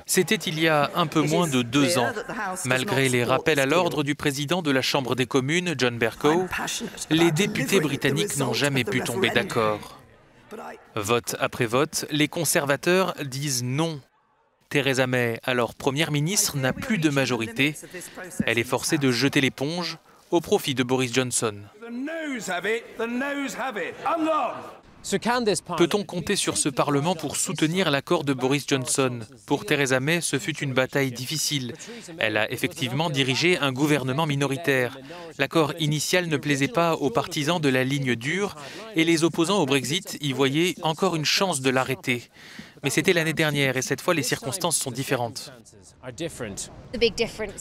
C'était il y a un peu moins de 2 ans. Malgré les rappels à l'ordre du président de la Chambre des communes, John Bercow, les députés britanniques n'ont jamais pu tomber d'accord. Vote après vote, les conservateurs disent non. Theresa May, alors première ministre, n'a plus de majorité. Elle est forcée de jeter l'éponge au profit de Boris Johnson. Peut-on compter sur ce Parlement pour soutenir l'accord de Boris Johnson? Pour Theresa May, ce fut une bataille difficile. Elle a effectivement dirigé un gouvernement minoritaire. L'accord initial ne plaisait pas aux partisans de la ligne dure et les opposants au Brexit y voyaient encore une chance de l'arrêter. Mais c'était l'année dernière et cette fois les circonstances sont différentes.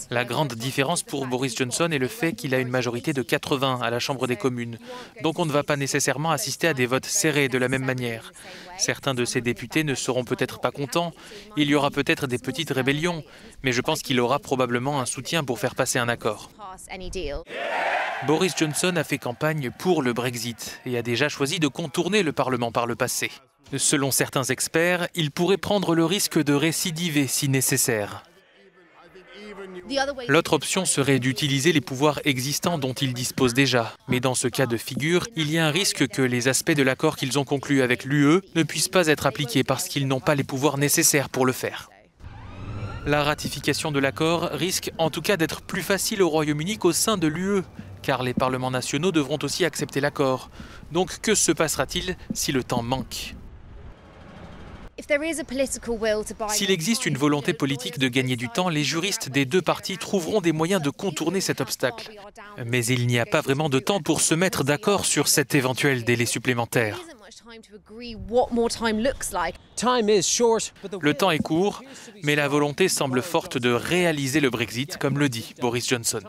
La grande différence pour Boris Johnson est le fait qu'il a une majorité de 80 à la Chambre des communes. Donc on ne va pas nécessairement assister à des votes serrés de la même manière. Certains de ces députés ne seront peut-être pas contents. Il y aura peut-être des petites rébellions. Mais je pense qu'il aura probablement un soutien pour faire passer un accord. Boris Johnson a fait campagne pour le Brexit et a déjà choisi de contourner le Parlement par le passé. Selon certains experts, il pourrait prendre le risque de récidiver si nécessaire. L'autre option serait d'utiliser les pouvoirs existants dont il dispose déjà. Mais dans ce cas de figure, il y a un risque que les aspects de l'accord qu'ils ont conclu avec l'UE ne puissent pas être appliqués parce qu'ils n'ont pas les pouvoirs nécessaires pour le faire. La ratification de l'accord risque en tout cas d'être plus facile au Royaume-Uni qu'au sein de l'UE, car les parlements nationaux devront aussi accepter l'accord. Donc que se passera-t-il si le temps manque ? S'il existe une volonté politique de gagner du temps, les juristes des deux partis trouveront des moyens de contourner cet obstacle. Mais il n'y a pas vraiment de temps pour se mettre d'accord sur cet éventuel délai supplémentaire. Le temps est court, mais la volonté semble forte de réaliser le Brexit, comme le dit Boris Johnson.